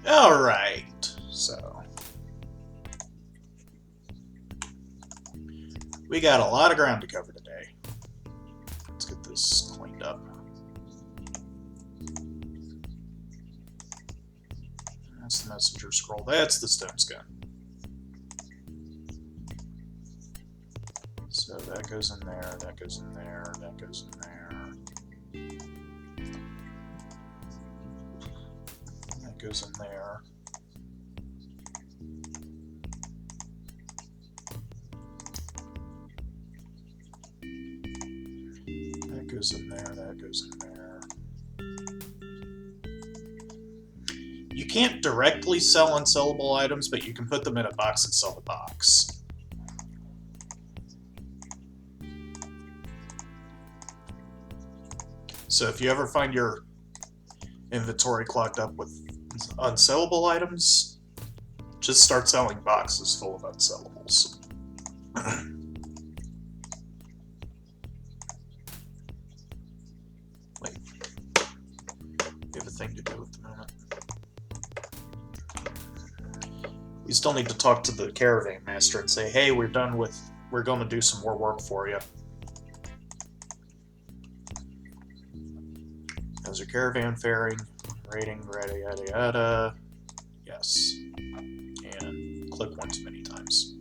Alright, so we got a lot of ground to cover today. Let's get this cleaned up. That's the messenger scroll. That's the stone skin. So that goes in there, that goes in there, that goes in there. That goes in there. That goes in there, that goes in there. You can't directly sell unsellable items, but you can put them in a box and sell the box. So if you ever find your inventory clogged up with unsellable items, just start selling boxes full of unsellables. Wait. We have a thing to do at the moment. We still need to talk to the caravan master and say, hey, we're going to do some more work for you. How's your caravan faring? Rating, yada yada yada. Yes. And click one too many times.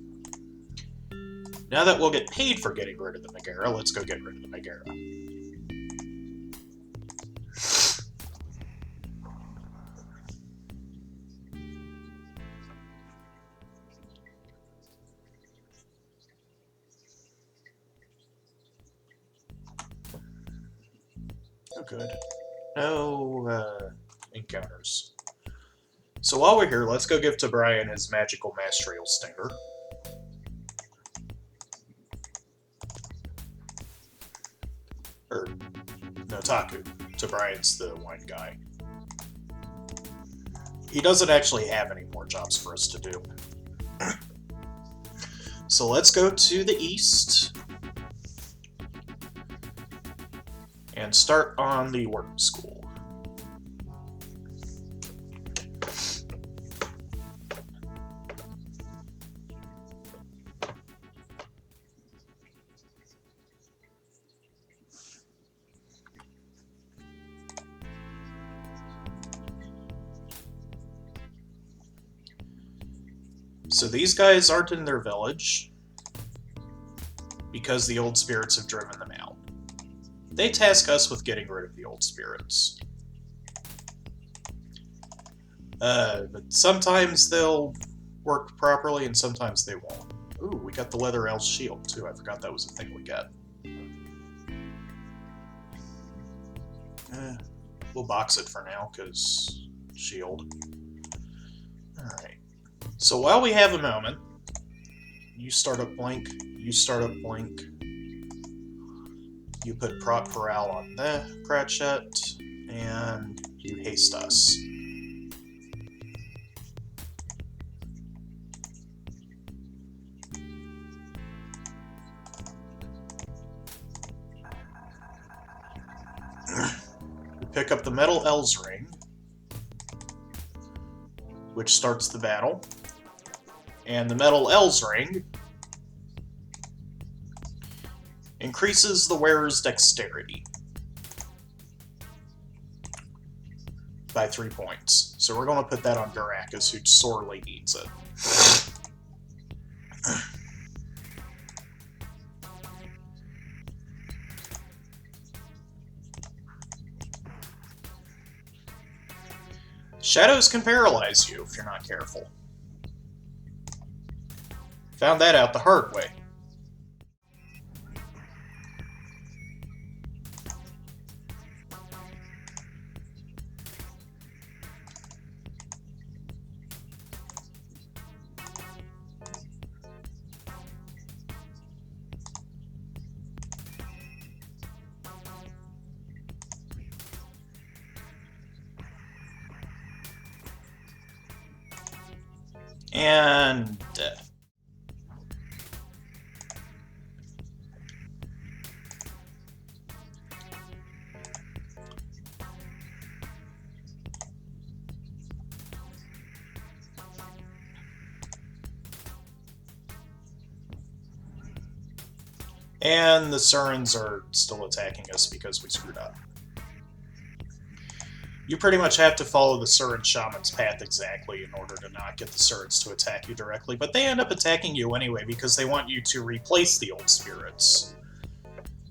Now that we'll get paid for getting rid of the Megara, let's go get rid of the Megara. Oh, good. No encounters. So while we're here, let's go give to Brian his magical mastrial stinger. Or, no, Taku. To Brian's the wine guy. He doesn't actually have any more jobs for us to do. So let's go to the east and start on the work school. So these guys aren't in their village because the old spirits have driven them out. They task us with getting rid of the old spirits. But sometimes they'll work properly and sometimes they won't. Ooh, we got the Leather Elf shield too. I forgot that was a thing we got. We'll box it for now because shield. Alright. So while we have a moment, you start up Blink, you start up Blink, you put Prot Corral on the Cratchit, and you haste us. We pick up the Metal El's Ring, which starts the battle. And the Metal El's Ring increases the wearer's dexterity by 3 points. So we're going to put that on Garakas, who sorely needs it. Shadows can paralyze you if you're not careful. Found that out the hard way. And dead. And the Surans are still attacking us because we screwed up. You pretty much have to follow the Suran Shaman's path exactly in order to not get the Surans to attack you directly, but they end up attacking you anyway because they want you to replace the old spirits.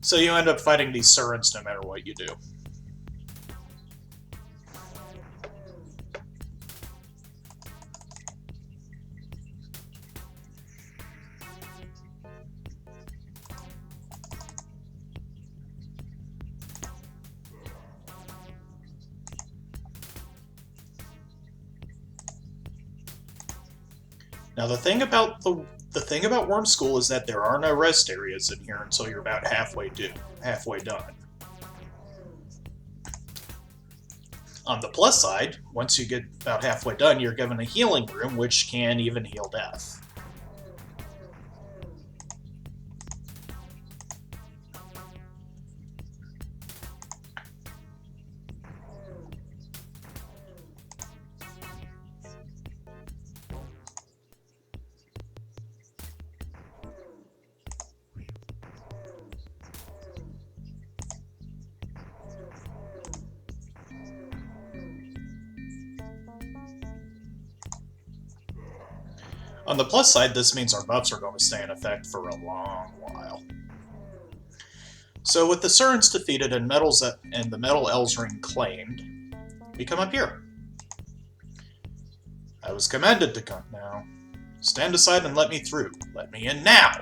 So you end up fighting these Surans no matter what you do. Now the thing about Worm School is that there are no rest areas in here until you're about halfway done. On the plus side, once you get about halfway done, you're given a healing room which can even heal death. On the plus side, this means our buffs are going to stay in effect for a long while. So with the Surans defeated and the Metal Elves Ring claimed, we come up here. I was commanded to come now. Stand aside and let me through. Let me in now!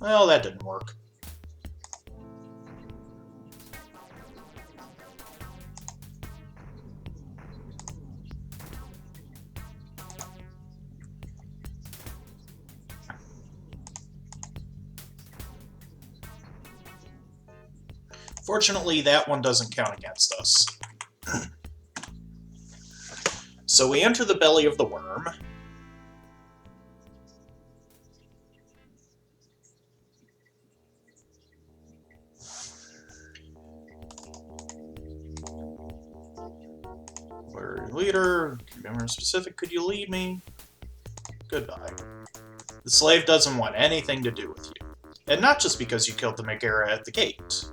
Well, that didn't work. Fortunately, that one doesn't count against us. So we enter the belly of the worm. Where are your leader? Remember specific, could you lead me? Goodbye. The slave doesn't want anything to do with you. And not just because you killed the Megara at the gate.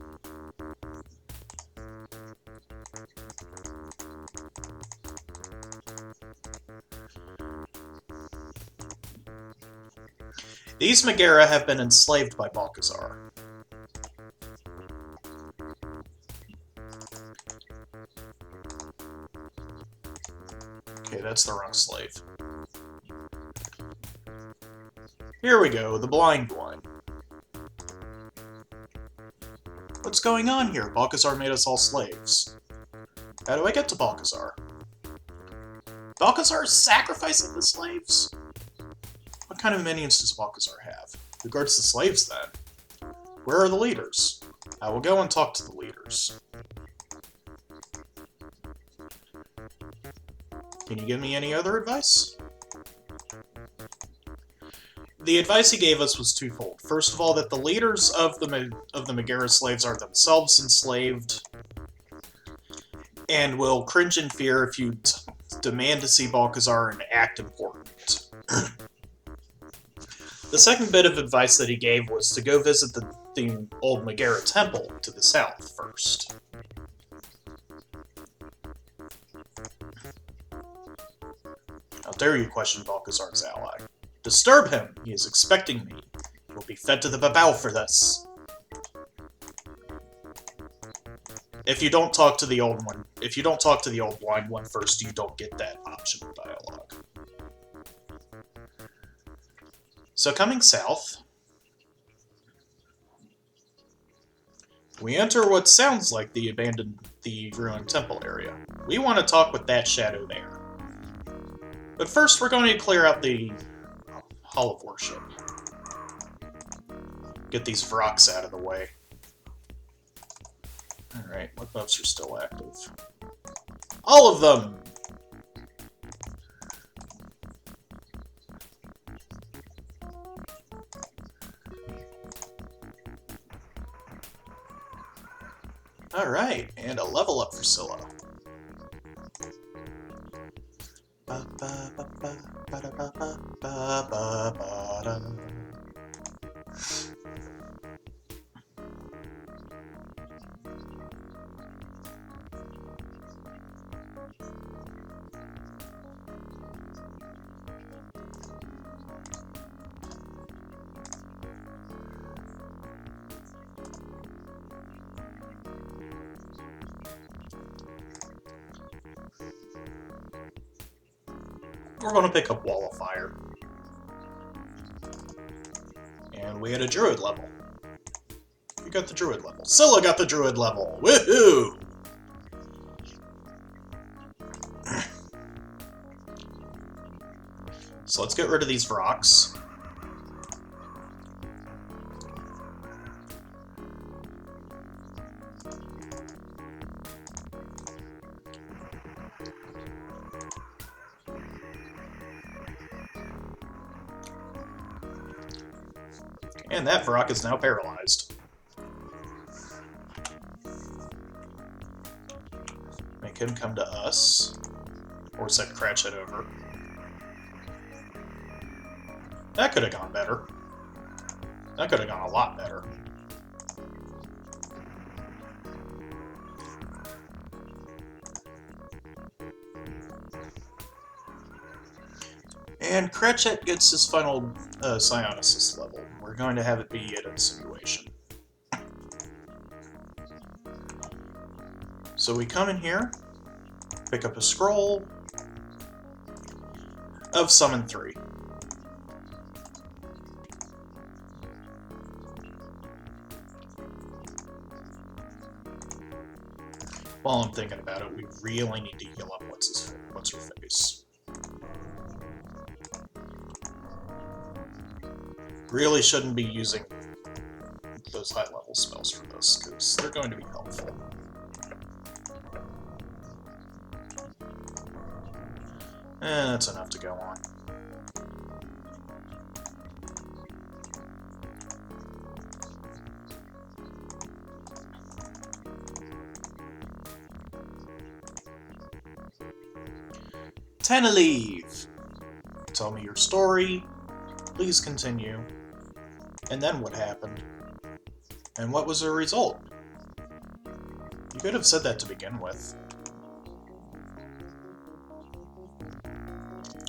These Megara have been enslaved by Balkazar. Okay, that's the wrong slave. Here we go, the blind one. What's going on here? Balkazar made us all slaves. How do I get to Balkazar? Balkazar is sacrificing the slaves? What kind of minions does Balkazar have? Who guards the slaves, then? Where are the leaders? I will go and talk to the leaders. Can you give me any other advice? The advice he gave us was twofold. First of all, that the leaders of the Megara slaves are themselves enslaved, and will cringe in fear if you demand to see Balkazar and act important. The second bit of advice that he gave was to go visit the old Megara temple to the south first. How dare you question Balkazar's ally? Disturb him! He is expecting me. He will be fed to the babao for this. If you don't talk to the old blind one first, you don't get that optional dialogue. So coming south, we enter what sounds like the ruined temple area. We want to talk with that shadow there. But first we're going to clear out the Hall of Worship. Get these Vroks out of the way. Alright, what buffs are still active? All of them! Alright, and a level up for Scylla. We're going to pick up Wall of Fire. And we had a Druid level. We got the Druid level. Scylla got the Druid level! Woohoo! So let's get rid of these rocks. And that Vrock is now paralyzed. Make him come to us. Or send Cratchit over. That could have gone better. That could have gone a lot better. And Cratchit gets his final Psionicist level. We're going to have it be an insinuation. So we come in here, pick up a scroll of Summon 3. While I'm thinking about it, we really need to heal up what's her face. Really shouldn't be using those high-level spells for this, because they're going to be helpful. That's enough to go on. Tenaleave! Tell me your story. Please continue. And then what happened? And what was the result? You could have said that to begin with.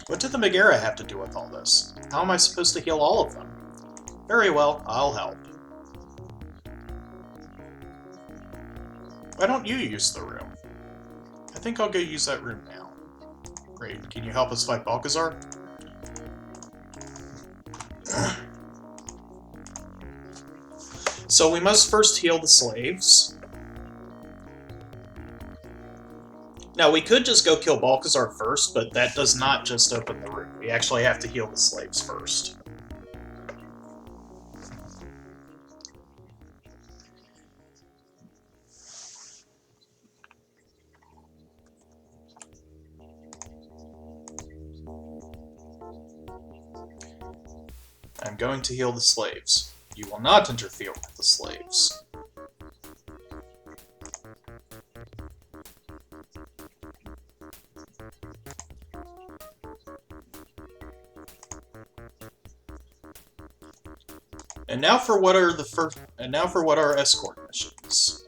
What did the Megara have to do with all this? How am I supposed to heal all of them? Very well, I'll help. Why don't you use the room? I think I'll go use that room now. Great. Can you help us fight Balkazar? So we must first heal the slaves. Now, we could just go kill Balkazar first, but that does not just open the room. We actually have to heal the slaves first. I'm going to heal the slaves. You will not interfere with the slaves. And now for what are escort missions.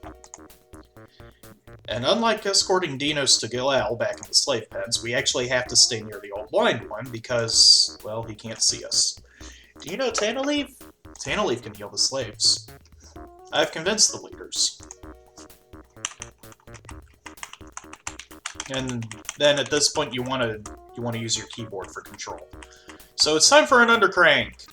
And unlike escorting Dinos to Gilal back in the slave pens, we actually have to stay near the old blind one because, well, he can't see us. Do you know Tenaleave? Tenaleave can heal the slaves. I've convinced the leaders. And then at this point you want to use your keyboard for control. So it's time for an undercrank.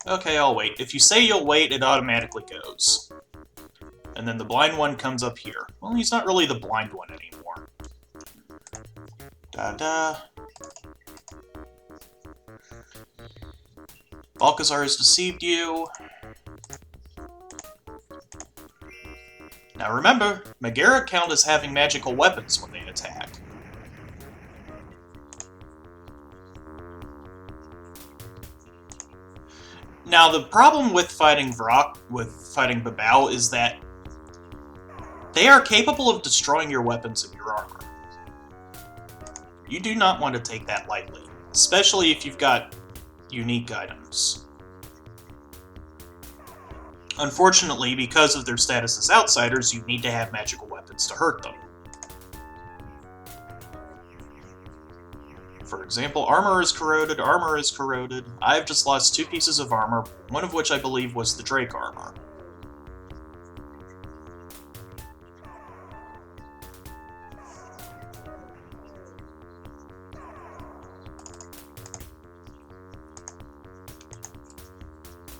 Okay, I'll wait. If you say you'll wait, it automatically goes. And then the blind one comes up here. Well, he's not really the blind one anymore. Da-da. Balkazar has deceived you. Now remember, Megara count as having magical weapons when they attack. Now the problem with fighting Babao is that they are capable of destroying your weapons and your armor. You do not want to take that lightly, especially if you've got unique items. Unfortunately, because of their status as outsiders, you need to have magical weapons to hurt them. For example, armor is corroded, armor is corroded. I've just lost 2 pieces of armor, one of which I believe was the Drake armor.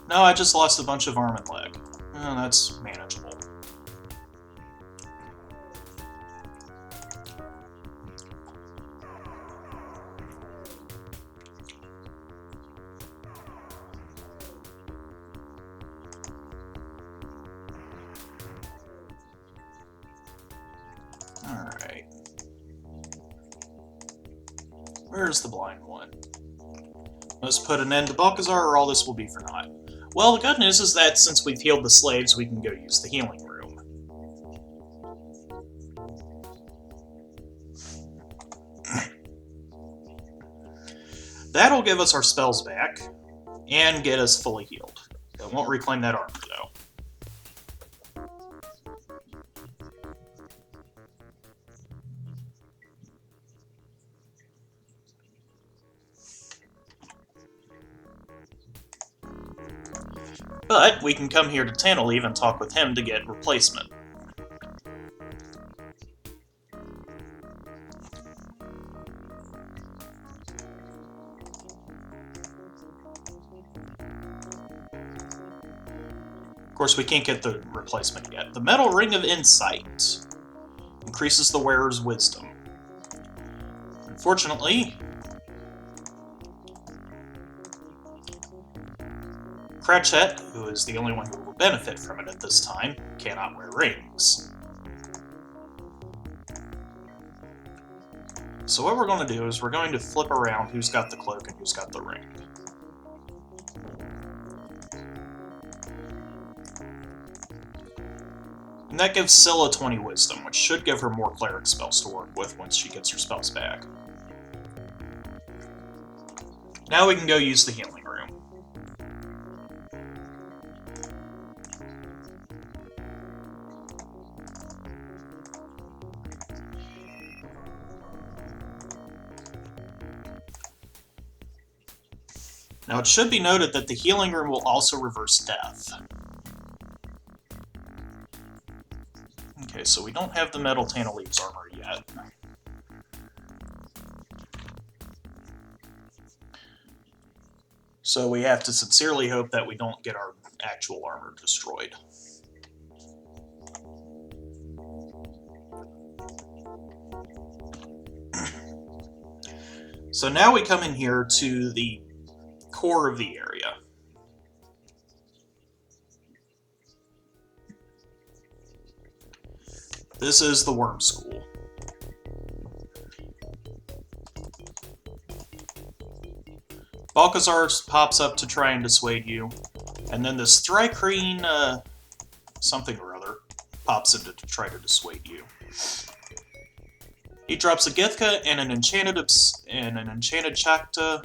No, I just lost a bunch of arm and leg. Oh, that's manageable. Alright. Where's the blind one? Must put an end to Balkazar or all this will be for naught. Well, the good news is that since we've healed the slaves, we can go use the healing room. That'll give us our spells back, and get us fully healed. It won't reclaim that armor, though. But we can come here to Tantaleve and talk with him to get replacement. Of course, we can't get the replacement yet. The Metal Ring of Insight increases the wearer's wisdom. Unfortunately, Cratchit, who is the only one who will benefit from it at this time, cannot wear rings. So what we're going to do is we're going to flip around who's got the cloak and who's got the ring. And that gives Scylla 20 wisdom, which should give her more cleric spells to work with once she gets her spells back. Now we can go use the healing room. Now it should be noted that the healing room will also reverse death. Okay, so we don't have the Metal Tantaleve's armor yet. So we have to sincerely hope that we don't get our actual armor destroyed. So now we come in here to the core of the area. This is the Worm School. Balkazar pops up to try and dissuade you, and then this Thrycreen, something or other, pops in to try to dissuade you. He drops a Githka and an enchanted Chakta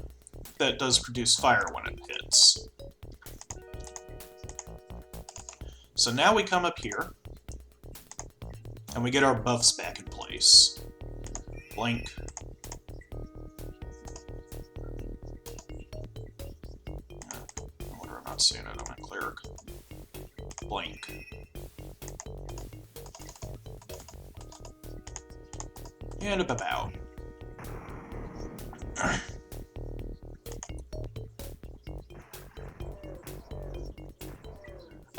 that does produce fire when it hits. So now we come up here, and we get our buffs back in place. Blink. I wonder I'm not seeing it on my cleric. Blink. And a Babao.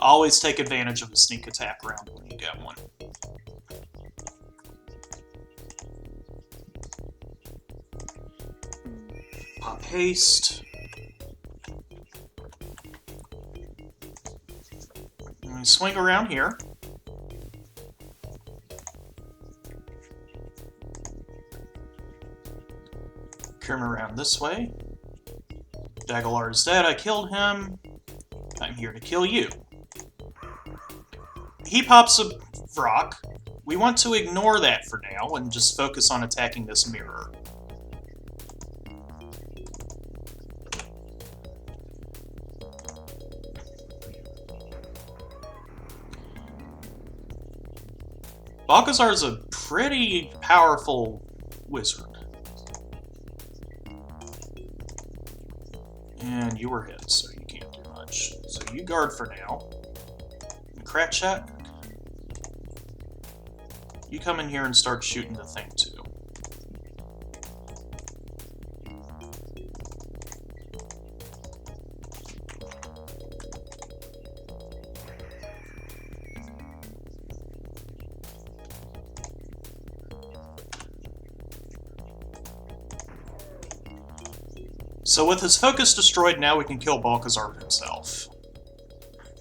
Always take advantage of a sneak attack round when you get one. Pop haste. And we swing around here. him around this way. Dagalar is dead, I killed him. I'm here to kill you. He pops a rock. We want to ignore that for now and just focus on attacking this mirror. Balkazar is a pretty powerful wizard. And you were hit, so you can't do much. So you guard for now. Kratchak, you come in here and start shooting the thing too. So with his focus destroyed, now we can kill Balkazar himself.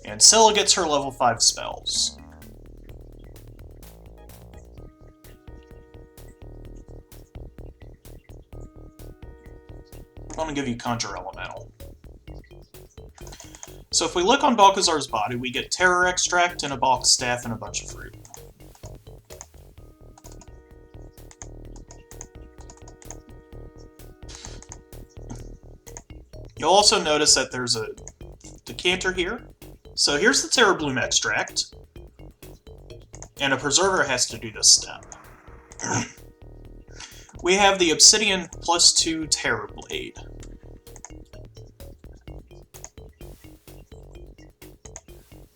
And Scylla gets her level 5 spells. I'm going to give you Conjure Elemental. So if we look on Balkazar's body, we get Terror Extract and a Balk Staff and a bunch of fruit. You'll also notice that there's a decanter here. So here's the Terror Bloom Extract. And a Preserver has to do this step. We have the Obsidian +2 Terror Blade.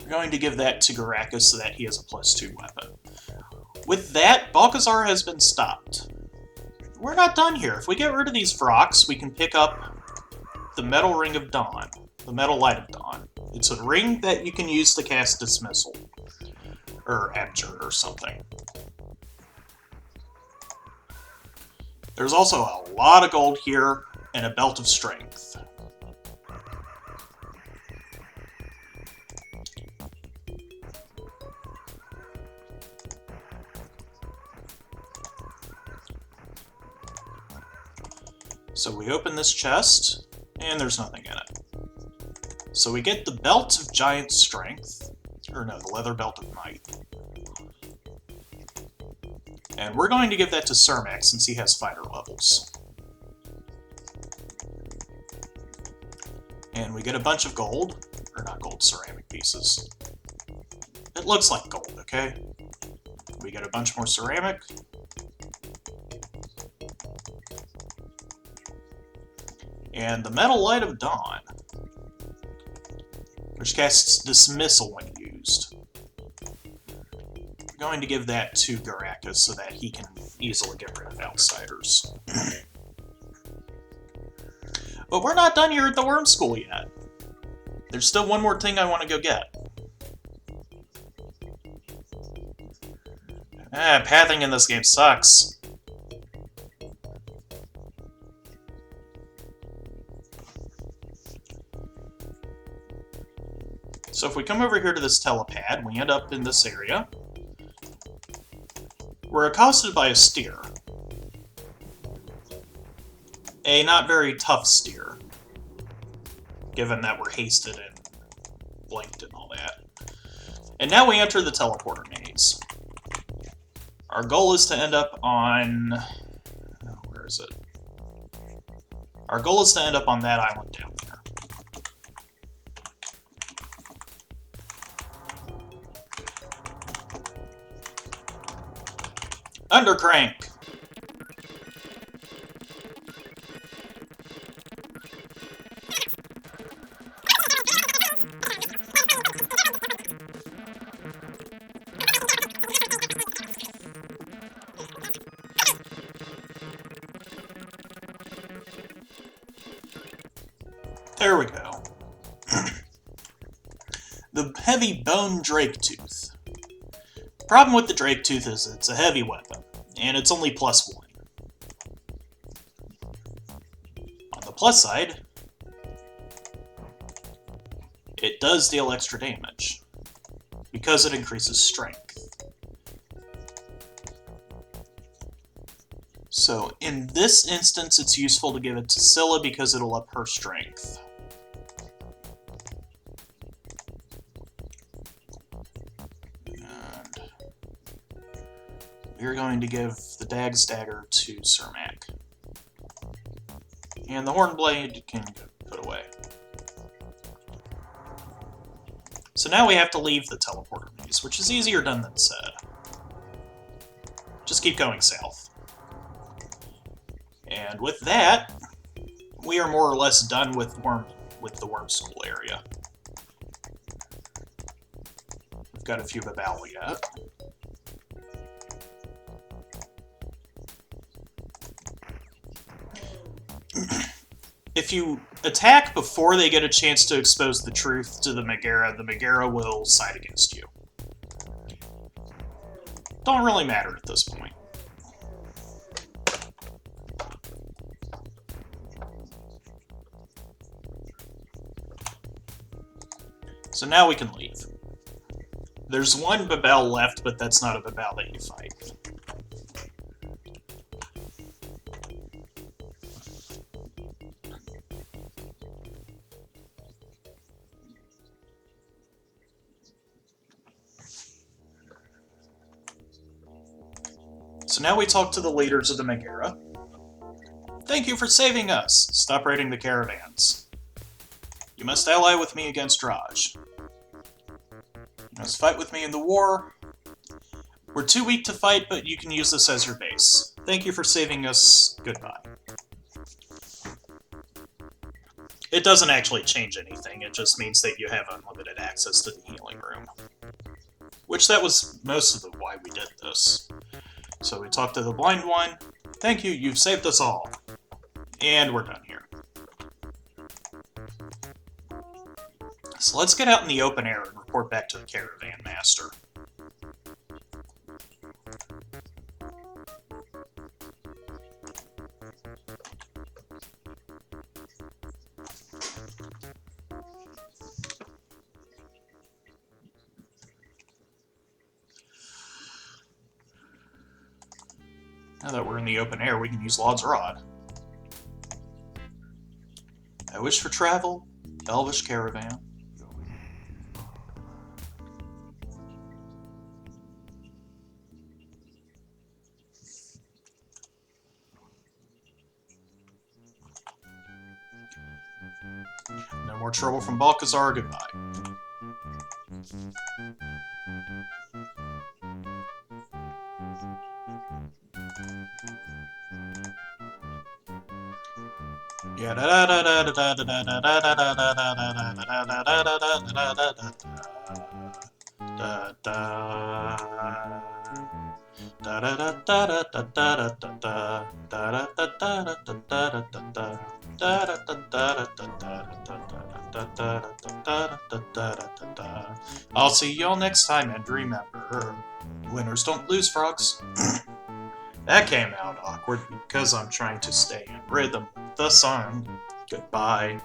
We're going to give that to Garakas so that he has a +2 weapon. With that, Balkazar has been stopped. We're not done here. If we get rid of these Vroks, we can pick up the Metal Ring of Dawn, the Metal Light of Dawn. It's a ring that you can use to cast Dismissal, or Abjure, or something. There's also a lot of gold here, and a Belt of Strength. So we open this chest, and there's nothing in it. So we get the Belt of Giant Strength, or no, the Leather Belt of Might. And we're going to give that to Cermak since he has fighter levels. And we get a bunch of gold, or not gold, ceramic pieces. It looks like gold, okay? We get a bunch more ceramic. And the Metal Light of Dawn, which casts Dismissal when used. I'm going to give that to Garakas so that he can easily get rid of outsiders. But we're not done here at the Worm School yet. There's still one more thing I want to go get. Pathing in this game sucks. So if we come over here to this telepad, we end up in this area. We're accosted by a steer. A not very tough steer, given that we're hasted and blinked and all that. And now we enter the teleporter maze. Our goal is to end up on... oh, where is it? Our goal is to end up on that island down there. Undercrank! There we go. The heavy bone drake tooth. Problem with the drake tooth is it's a heavy weapon, and it's only +1. On the plus side, it does deal extra damage, because it increases strength. So in this instance, it's useful to give it to Scylla because it'll up her strength. And we're going to give the Dag's Dagger to Cermak. And the Hornblade can get put away. So now we have to leave the teleporter maze, which is easier done than said. Just keep going south. And with that, we are more or less done with the Worm School area. We've got a few Babal yet. If you attack before they get a chance to expose the truth to the Megara will side against you. Don't really matter at this point. So now we can leave. There's one Babel left, but that's not a Babel that you fight. So now we talk to the leaders of the Megara. Thank you for saving us. Stop raiding the caravans. You must ally with me against Raj. You must fight with me in the war. We're too weak to fight, but you can use this as your base. Thank you for saving us. Goodbye. It doesn't actually change anything. It just means that you have unlimited access to the healing room. Which that was most of the why we did this. So we talked to the Blind One. Thank you, you've saved us all. And we're done here. So let's get out in the open air and report back to the Caravan Master. Now that we're in the open air, we can use Laud's Rod. I wish for travel, Elvish Caravan. No more trouble from Balkazar, goodbye. I'll see y'all next time, and remember, winners don't lose, frogs. That came out awkward because I'm trying to stay in rhythm with the song. Goodbye.